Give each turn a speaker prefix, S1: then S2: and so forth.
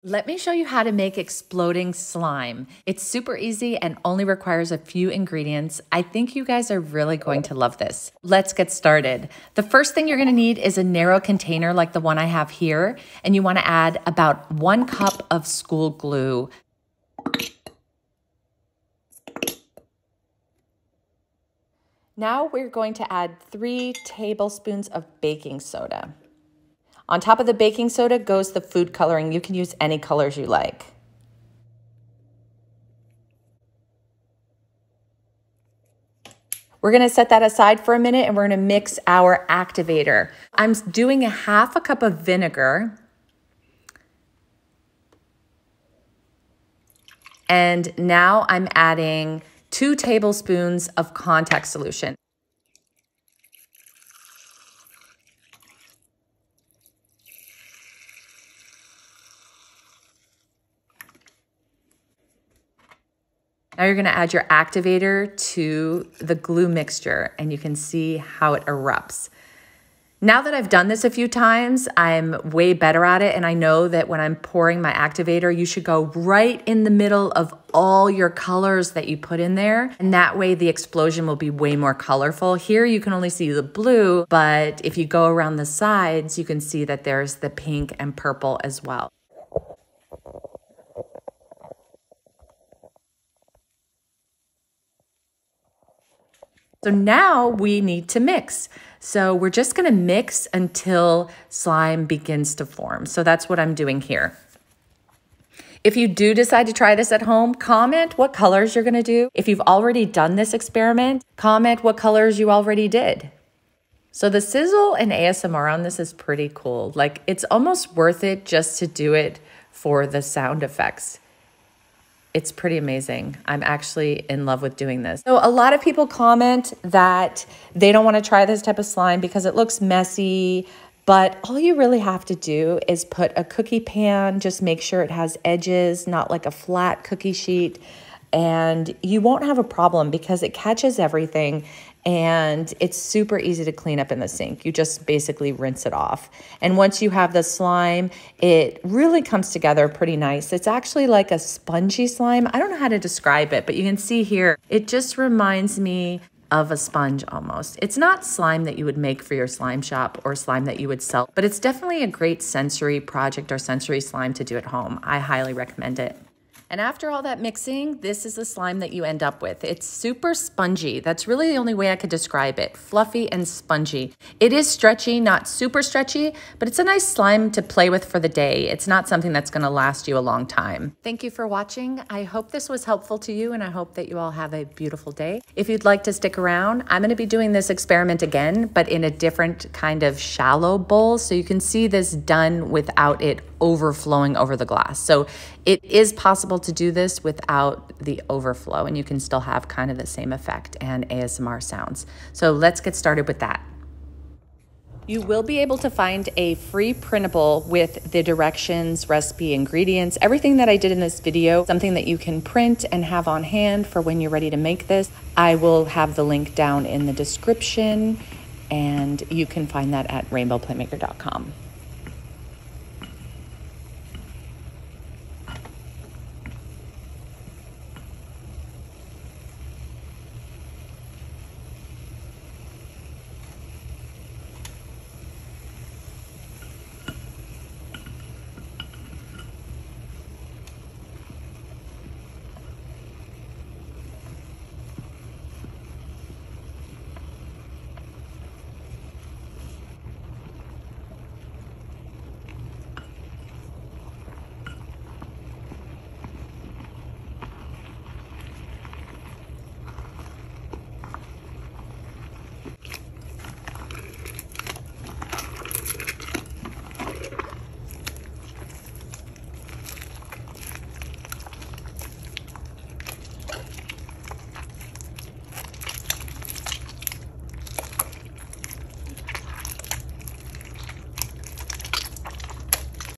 S1: Let me show you how to make exploding slime. It's super easy and only requires a few ingredients. I think you guys are really going to love this. Let's get started. The first thing you're gonna need is a narrow container like the one I have here, and you wanna add about 1 cup of school glue. Now we're going to add 3 tablespoons of baking soda. On top of the baking soda goes the food coloring. You can use any colors you like. We're gonna set that aside for a minute and we're gonna mix our activator. I'm doing 1/2 cup of vinegar. And now I'm adding 2 tablespoons of contact solution. Now you're gonna add your activator to the glue mixture and you can see how it erupts. Now that I've done this a few times, I'm way better at it, and I know that when I'm pouring my activator, you should go right in the middle of all your colors that you put in there, and that way the explosion will be way more colorful. Here you can only see the blue, but if you go around the sides, you can see that there's the pink and purple as well. So now we need to mix. So we're just gonna mix until slime begins to form. So that's what I'm doing here. If you do decide to try this at home, comment what colors you're gonna do. If you've already done this experiment, comment what colors you already did. So the sizzle and ASMR on this is pretty cool. Like, it's almost worth it just to do it for the sound effects. It's pretty amazing. I'm actually in love with doing this. So a lot of people comment that they don't want to try this type of slime because it looks messy, but all you really have to do is put a cookie pan, just make sure it has edges, not like a flat cookie sheet, and you won't have a problem because it catches everything and it's super easy to clean up in the sink. You just basically rinse it off. And once you have the slime, it really comes together pretty nice. It's actually like a spongy slime. I don't know how to describe it, but you can see here, it just reminds me of a sponge almost. It's not slime that you would make for your slime shop or slime that you would sell, but it's definitely a great sensory project or sensory slime to do at home. I highly recommend it. And after all that mixing, this is the slime that you end up with. It's super spongy. That's really the only way I could describe it. Fluffy and spongy. It is stretchy, not super stretchy, but it's a nice slime to play with for the day. It's not something that's gonna last you a long time. Thank you for watching. I hope this was helpful to you, and I hope that you all have a beautiful day. If you'd like to stick around, I'm gonna be doing this experiment again, but in a different kind of shallow bowl, so you can see this done without it overflowing over the glass. So it is possible to do this without the overflow, and you can still have kind of the same effect and ASMR sounds. So let's get started with that. You will be able to find a free printable with the directions, recipe, ingredients, everything that I did in this video, something that you can print and have on hand for when you're ready to make this. I will have the link down in the description, and you can find that at RainbowPlayMaker.com.